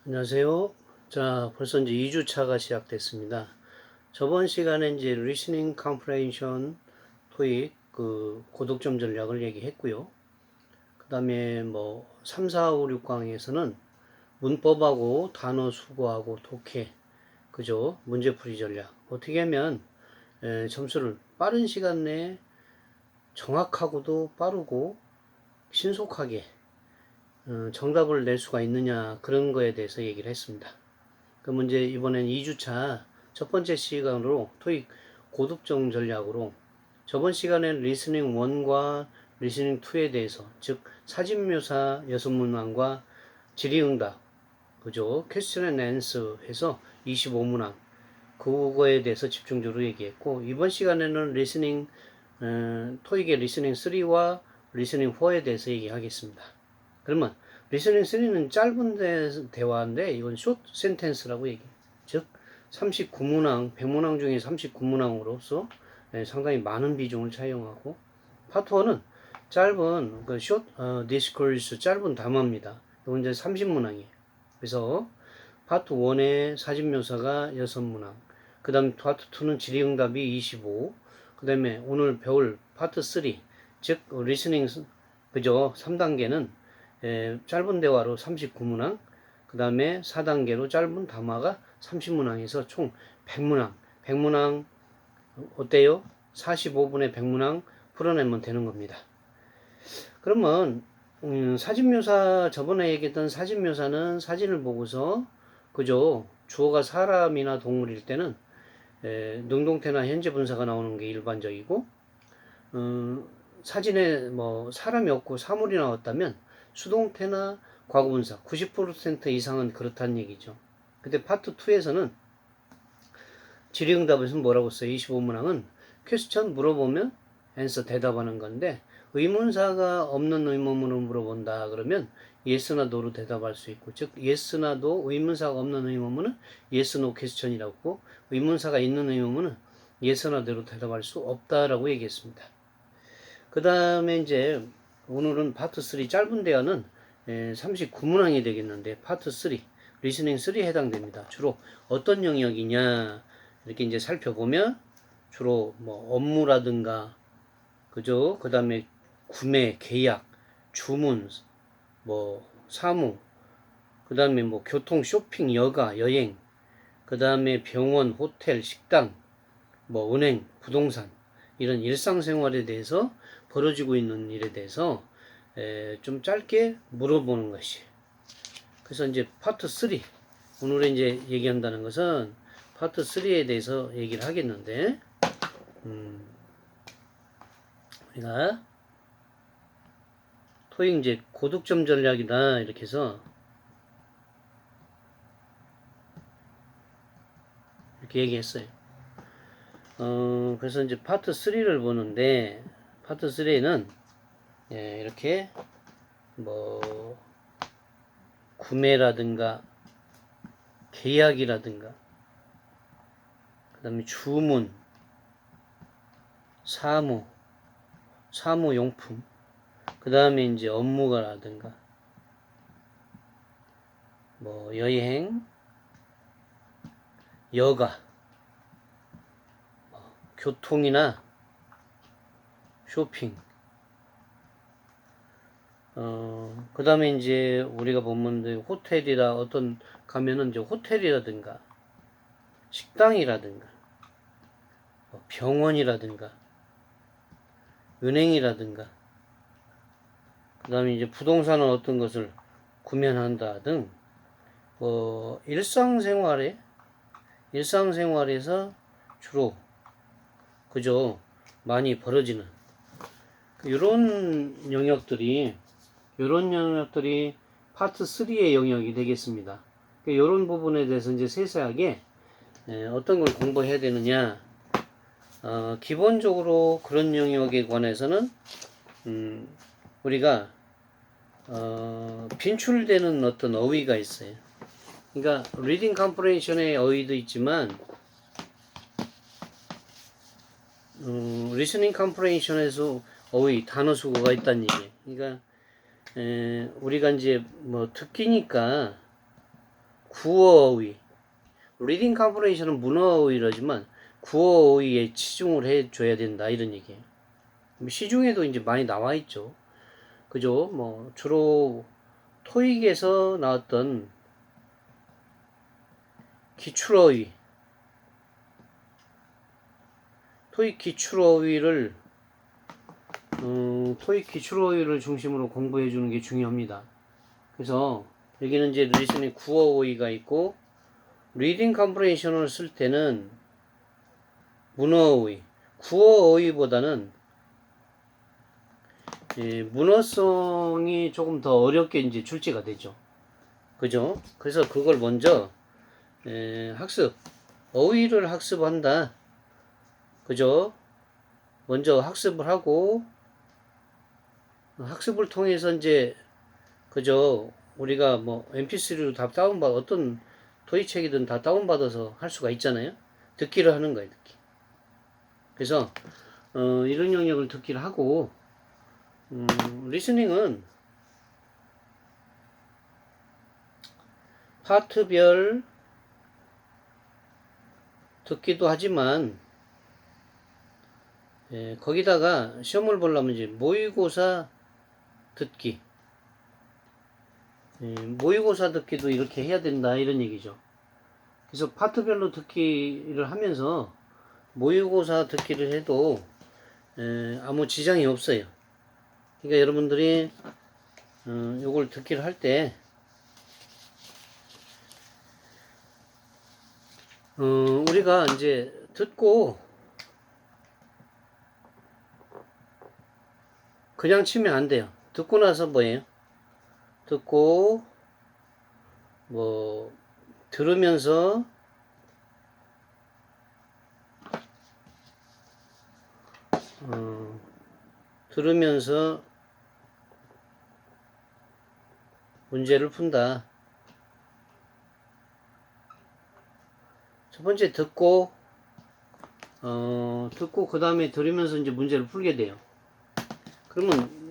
안녕하세요. 자, 벌써 이제 2주차가 시작됐습니다. 저번 시간에 이제 Listening Comprehension 토익 그 고득점 전략을 얘기했고요. 그 다음에 뭐 3, 4, 5, 6강에서는 문법하고 단어 수거하고 독해, 그죠? 문제풀이 전략. 어떻게 하면 점수를 빠른 시간 내에 정확하고도 빠르고 신속하게 정답을 낼 수가 있느냐, 그런 거에 대해서 얘기를 했습니다. 그 문제 이번엔 2주차 첫 번째 시간으로 토익 고득점 전략으로 저번 시간엔 리스닝 1과 리스닝 2에 대해서, 즉 사진묘사 6문항과 질의응답, 그죠? 퀘스천 앤 앤서 해서 25문항, 그거에 대해서 집중적으로 얘기했고, 이번 시간에는 리스닝 토익의 리스닝 3와 리스닝 4에 대해서 얘기하겠습니다. 그러면 리스닝 3는 짧은 대화인데 이건 숏 센텐스라고 얘기해요. 즉 39문항, 100문항 중에 39문항으로서 상당히 많은 비중을 차용하고, 파트 1은 짧은 숏 디스코스, 짧은 담화입니다. 이건 이제 30문항이에요. 그래서 파트 1의 사진 묘사가 6문항, 그 다음 파트 2는 질의응답이 25, 그 다음에 오늘 배울 파트 3, 즉 리스닝, 그죠? 3단계는 짧은 대화로 39문항, 그 다음에 4단계로 짧은 담화가 30문항에서 총 100문항. 100문항 어때요? 45분에 100문항 풀어내면 되는 겁니다. 그러면 사진묘사, 저번에 얘기했던 사진묘사는 사진을 보고서, 그죠? 주어가 사람이나 동물일 때는 능동태나 현재 분사가 나오는 게 일반적이고, 사진에 뭐 사람이 없고 사물이 나왔다면 수동태나 과거분사 90% 이상은 그렇다는 얘기죠. 근데 파트 2에서는 질의응답에서 뭐라고 써요? 25문항은 퀘스천 물어보면 앤서 대답하는 건데, 의문사가 없는 의문문을 물어본다 그러면 yes나 no로 대답할 수 있고, 즉 yes나 no, 의문사가 없는 의문문은 yes, no 퀘스천이라고 하고, 의문사가 있는 의문문은 yes나 no로 대답할 수 없다라고 얘기했습니다. 그 다음에 이제 오늘은 파트 3 짧은 대화는 39문항이 되겠는데, 파트 3 리스닝 3에 해당됩니다. 주로 어떤 영역이냐 이렇게 이제 살펴보면 주로 뭐 업무라든가, 그죠? 그 다음에 구매, 계약, 주문, 뭐 사무, 그 다음에 뭐 교통, 쇼핑, 여가, 여행, 그 다음에 병원, 호텔, 식당, 뭐 은행, 부동산, 이런 일상생활에 대해서 벌어지고 있는 일에 대해서 좀 짧게 물어보는 것이. 그래서 이제 파트 3, 오늘 이제 얘기한다는 것은 파트 3에 대해서 얘기를 하겠는데, 우리가 토익 이제 고득점 전략이다 이렇게 해서 이렇게 얘기했어요. 그래서 이제 파트 3를 보는데, 파트 3는 이렇게 뭐 구매라든가 계약이라든가, 그 다음에 주문, 사무용품, 그 다음에 이제 업무가라든가, 뭐 여행, 여가, 교통이나 쇼핑, 그 다음에 이제 우리가 보면 호텔이라 어떤 가면은 이제 호텔이라든가 식당이라든가 병원이라든가 은행이라든가, 그 다음에 이제 부동산은 어떤 것을 구매한다 등, 일상생활에서 주로, 그죠? 많이 벌어지는 이런 영역들이 파트 3의 영역이 되겠습니다. 이런 부분에 대해서 이제 세세하게 어떤 걸 공부해야 되느냐, 기본적으로 그런 영역에 관해서는 우리가 빈출되는 어떤 어휘가 있어요. 그러니까 리딩 컴프레hension의 어휘도 있지만 리스닝 컴프레hension에서 어휘, 단어 수거가 있다는 얘기예요. 그러니까 우리가 이제 뭐 듣기니까 구어어휘. 리딩 컴프레hension은 문어어휘라지만 구어어휘에 치중을 해줘야 된다 이런 얘기예요. 시중에도 이제 많이 나와 있죠. 그죠? 뭐 주로 토익에서 나왔던 기출어휘, 토익 기출어휘를 토익 기출어휘를 중심으로 공부해 주는 게 중요합니다. 그래서 여기는 이제 리스닝 구어어휘가 있고 리딩 컴프레hension을 쓸 때는 문어어휘, 구어어휘보다는 문어성이 조금 더 어렵게 이제 출제가 되죠. 그죠? 그래서 그걸 먼저 학습, 어휘를 학습한다. 그죠? 먼저 학습을 하고 학습을 통해서 이제 그죠? 우리가 뭐 mp3로 다 다운받아 어떤 토익 책이든 다 다운받아서 할 수가 있잖아요. 듣기를 하는 거예요, 듣기. 그래서 이런 영역을 듣기를 하고 리스닝은 파트별 듣기도 하지만 거기다가 시험을 보려면 이제 모의고사 듣기 모의고사 듣기도 이렇게 해야 된다 이런 얘기죠. 그래서 파트별로 듣기를 하면서 모의고사 듣기를 해도 아무 지장이 없어요. 그러니까 여러분들이 요걸 듣기를 할 때 우리가 이제 듣고 그냥 치면 안 돼요. 듣고 나서 뭐예요? 듣고 뭐 들으면서 들으면서 문제를 푼다. 첫 번째 듣고 듣고 그 다음에 들으면서 이제 문제를 풀게 돼요. 그러면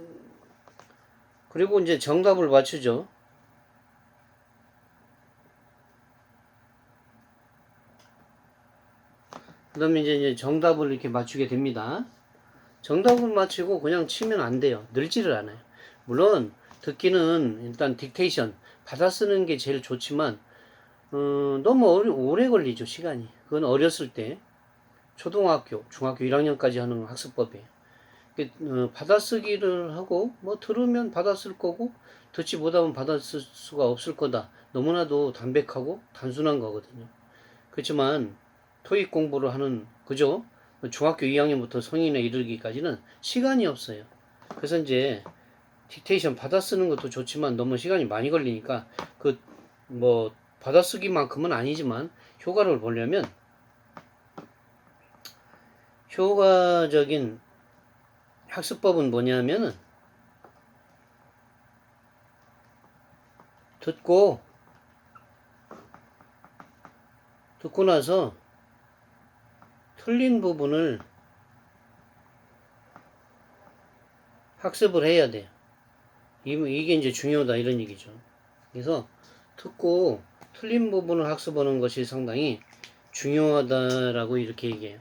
그리고 이제 정답을 맞추죠. 그 다음에 이제 정답을 이렇게 맞추게 됩니다. 정답을 맞추고 그냥 치면 안 돼요. 늘지를 않아요. 물론 듣기는 일단 딕테이션 받아 쓰는 게 제일 좋지만 너무 오래 걸리죠, 시간이. 그건 어렸을 때 초등학교, 중학교 1학년까지 하는 학습법이에요. 받아쓰기를 하고 뭐 들으면 받아쓸 거고 듣지 못하면 받아쓸 수가 없을 거다. 너무나도 담백하고 단순한 거거든요. 그렇지만 토익 공부를 하는 그죠? 중학교 2학년부터 성인에 이르기까지는 시간이 없어요. 그래서 이제 딕테이션 받아쓰는 것도 좋지만 너무 시간이 많이 걸리니까 그 뭐 받아쓰기만큼은 아니지만 효과를 보려면 효과적인 학습법은 뭐냐면은 듣고 나서 틀린 부분을 학습을 해야 돼요. 이게 이제 중요하다 이런 얘기죠. 그래서 듣고 틀린 부분을 학습하는 것이 상당히 중요하다라고 이렇게 얘기해요.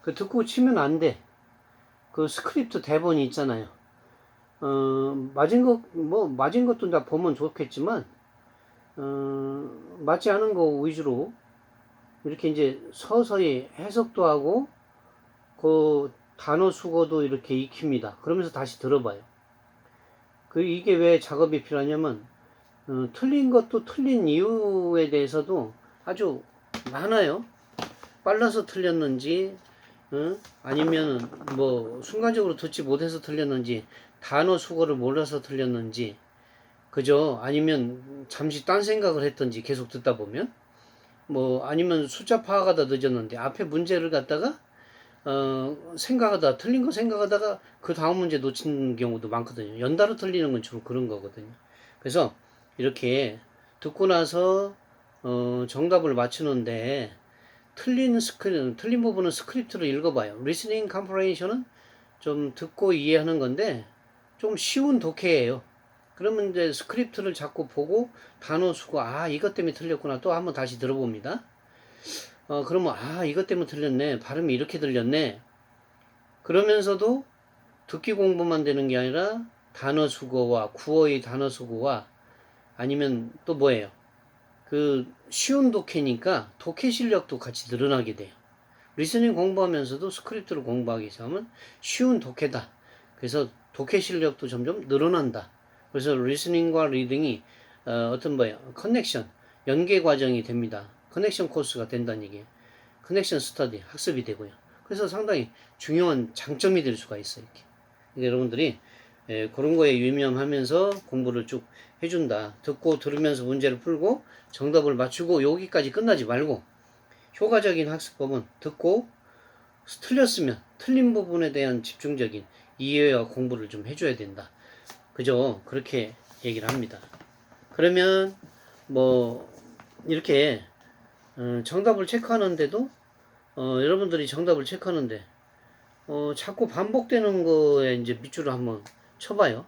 그 듣고 치면 안 돼. 그 스크립트 대본이 있잖아요. 맞은 것도 다 보면 좋겠지만, 맞지 않은 거 위주로 이렇게 이제 서서히 해석도 하고, 그 단어 수거도 이렇게 익힙니다. 그러면서 다시 들어봐요. 이게 왜 작업이 필요하냐면, 틀린 것도 틀린 이유에 대해서도 아주 많아요. 빨라서 틀렸는지, 아니면 뭐 순간적으로 듣지 못해서 틀렸는지, 단어 수거를 몰라서 틀렸는지, 그죠? 아니면 잠시 딴 생각을 했던지 계속 듣다 보면, 뭐 아니면 숫자 파악하다 늦었는데 앞에 문제를 갖다가 생각하다 틀린 거 생각하다가 그 다음 문제 놓친 경우도 많거든요. 연달아 틀리는 건 주로 그런 거거든요. 그래서 이렇게 듣고 나서 정답을 맞추는데 틀린 부분은 스크립트로 읽어봐요. 리스닝 컴프레hension은 좀 듣고 이해하는 건데 좀 쉬운 독해예요. 그러면 이제 스크립트를 자꾸 보고 단어 수고, 아, 이것 때문에 틀렸구나. 또 한번 다시 들어봅니다. 그러면, 아, 이것 때문에 틀렸네. 발음이 이렇게 들렸네. 그러면서도 듣기 공부만 되는 게 아니라 단어 수거와 구어의 단어 수거와 아니면 또 뭐예요? 그 쉬운 독해니까 독해 실력도 같이 늘어나게 돼요. 리스닝 공부하면서도 스크립트를 공부하기 시작하면 쉬운 독해다. 그래서 독해 실력도 점점 늘어난다. 그래서 리스닝과 리딩이 어떤 뭐예요? 커넥션, 연계 과정이 됩니다. 커넥션 코스가 된다는 얘기예요. 커넥션 스터디, 학습이 되고요. 그래서 상당히 중요한 장점이 될 수가 있어요. 이렇게. 그러니까 여러분들이 그런 거에 유념하면서 공부를 쭉 해준다. 듣고 들으면서 문제를 풀고 정답을 맞추고 여기까지 끝나지 말고 효과적인 학습법은 듣고 틀렸으면 틀린 부분에 대한 집중적인 이해와 공부를 좀 해줘야 된다. 그죠? 그렇게 얘기를 합니다. 그러면 뭐 이렇게 정답을 체크하는데도 여러분들이 정답을 체크하는데 자꾸 반복되는 거에 이제 밑줄을 한번 쳐봐요.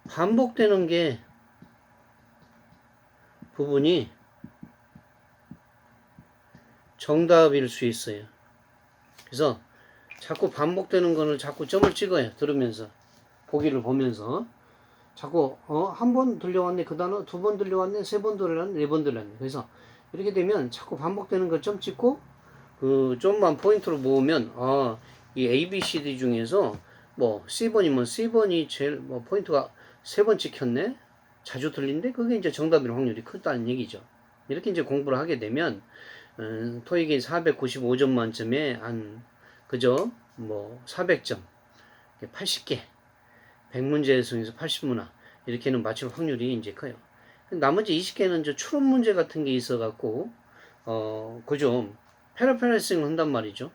반복되는 게 부분이 정답일 수 있어요. 그래서 자꾸 반복되는 거는 자꾸 점을 찍어요. 들으면서 보기를 보면서 자꾸 한 번 들려왔네 그 단어, 두 번 들려왔네, 세 번 들려왔네, 네 번 들려왔네. 그래서 이렇게 되면 자꾸 반복되는 거 점 찍고 그 좀만 포인트로 모으면 이 A, B, C, D 중에서 뭐 C번이면 C번이 제일 뭐 포인트가 세 번 찍혔네, 자주 들린데 그게 이제 정답일 확률이 크다는 얘기죠. 이렇게 이제 공부를 하게 되면 토익이 495점 만점에 한 그죠? 뭐 400점, 80개, 100문제 중에서 80문화 이렇게는 맞출 확률이 이제 커요. 나머지 20개는 저 추론 문제 같은 게 있어 갖고 그죠? 패러패러싱을 한단 말이죠.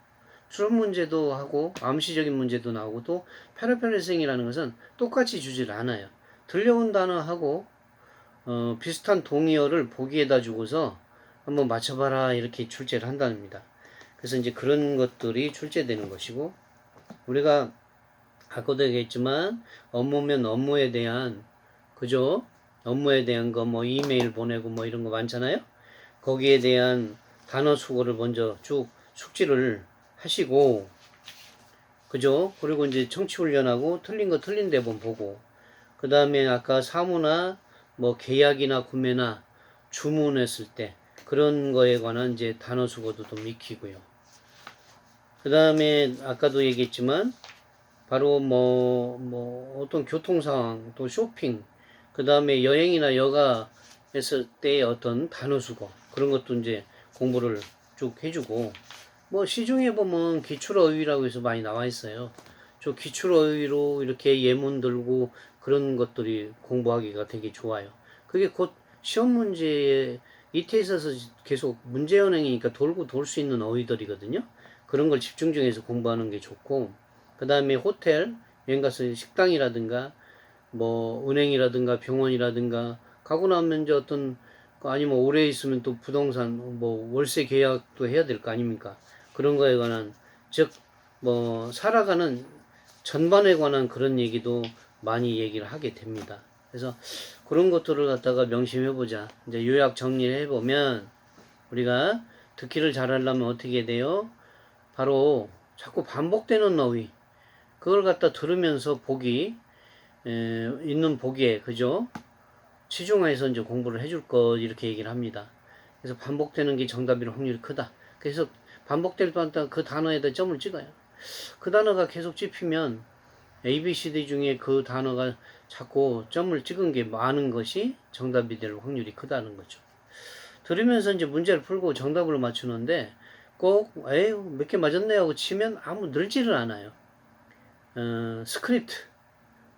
추론 문제도 하고 암시적인 문제도 나오고 또 패러패러싱이라는 것은 똑같이 주질 않아요. 들려온 단어하고 비슷한 동의어를 보기에다 주고서 한번 맞춰봐라 이렇게 출제를 한답니다. 그래서 이제 그런 것들이 출제되는 것이고 우리가 아까도 얘기했지만 업무면 업무에 대한 그죠? 업무에 대한 거 뭐 이메일 보내고 뭐 이런 거 많잖아요. 거기에 대한 단어 수거를 먼저 쭉 숙지를 하시고 그죠? 그리고 이제 청취 훈련하고 틀린 거 틀린 대본 보고 그 다음에 아까 사무나 뭐 계약이나 구매나 주문했을 때 그런 거에 관한 이제 단어 수거도 좀 익히고요. 그 다음에 아까도 얘기했지만 바로 뭐 어떤 교통 상황 또 쇼핑 그 다음에 여행이나 여가 했을 때 어떤 단어 수거 그런 것도 이제 공부를 쭉 해주고 뭐 시중에 보면 기출어휘라고 해서 많이 나와 있어요. 저 기출어휘로 이렇게 예문 들고 그런 것들이 공부하기가 되게 좋아요. 그게 곧 시험 문제에 이태에 있어서 계속 문제연행이니까 돌고 돌 수 있는 어휘들이거든요. 그런 걸 집중적해서 공부하는 게 좋고 그 다음에 호텔 여행 가서 식당이라든가 뭐 은행이라든가 병원이라든가 가고 나면 이제 어떤 아니면 오래 있으면 또 부동산 뭐 월세 계약도 해야 될 거 아닙니까? 그런 거에 관한 즉 뭐 살아가는 전반에 관한 그런 얘기도 많이 얘기를 하게 됩니다. 그래서 그런 것들을 갖다가 명심해 보자. 이제 요약 정리를 해 보면 우리가 듣기를 잘하려면 어떻게 돼요? 바로 자꾸 반복되는 어휘 그걸 갖다 들으면서 보기 있는 보기에 그죠? 치중해서 이제 공부를 해줄 것 이렇게 얘기를 합니다. 그래서 반복되는 게 정답일 확률이 크다. 그래서 반복될 때마다 그 단어에다 점을 찍어요. 그 단어가 계속 찝히면 A, B, C, D 중에 그 단어가 자꾸 점을 찍은 게 많은 것이 정답이 될 확률이 크다는 거죠. 들으면서 이제 문제를 풀고 정답을 맞추는데 꼭 에휴 몇 개 맞았네 하고 치면 아무 늘지를 않아요. 스크립트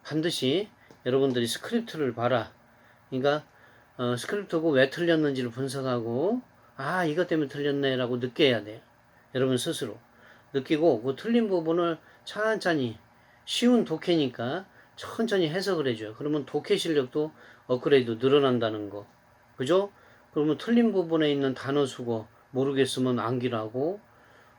반드시 여러분들이 스크립트를 봐라. 그러니까 스크립트고 왜 틀렸는지를 분석하고 아 이것 때문에 틀렸네 라고 느껴야 돼요. 여러분 스스로 느끼고 그 틀린 부분을 천천히 쉬운 독해니까 천천히 해석을 해줘요. 그러면 독해 실력도 업그레이드 늘어난다는 거 그죠? 그러면 틀린 부분에 있는 단어 수거 모르겠으면 암기하고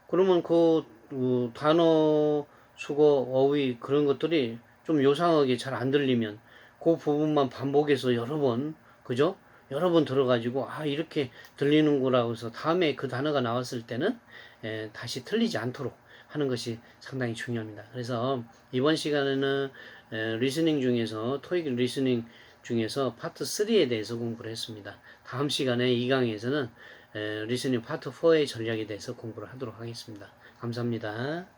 그러면 그 단어 수거 어휘 그런 것들이 좀 요상하게 잘 안 들리면 그 부분만 반복해서 여러 번, 그죠? 여러 번 들어가지고, 아, 이렇게 들리는구나 해서 다음에 그 단어가 나왔을 때는 다시 틀리지 않도록 하는 것이 상당히 중요합니다. 그래서 이번 시간에는 리스닝 중에서, 토익 리스닝 중에서 파트 3에 대해서 공부를 했습니다. 다음 시간에 2강에서는 리스닝 파트 4의 전략에 대해서 공부를 하도록 하겠습니다. 감사합니다.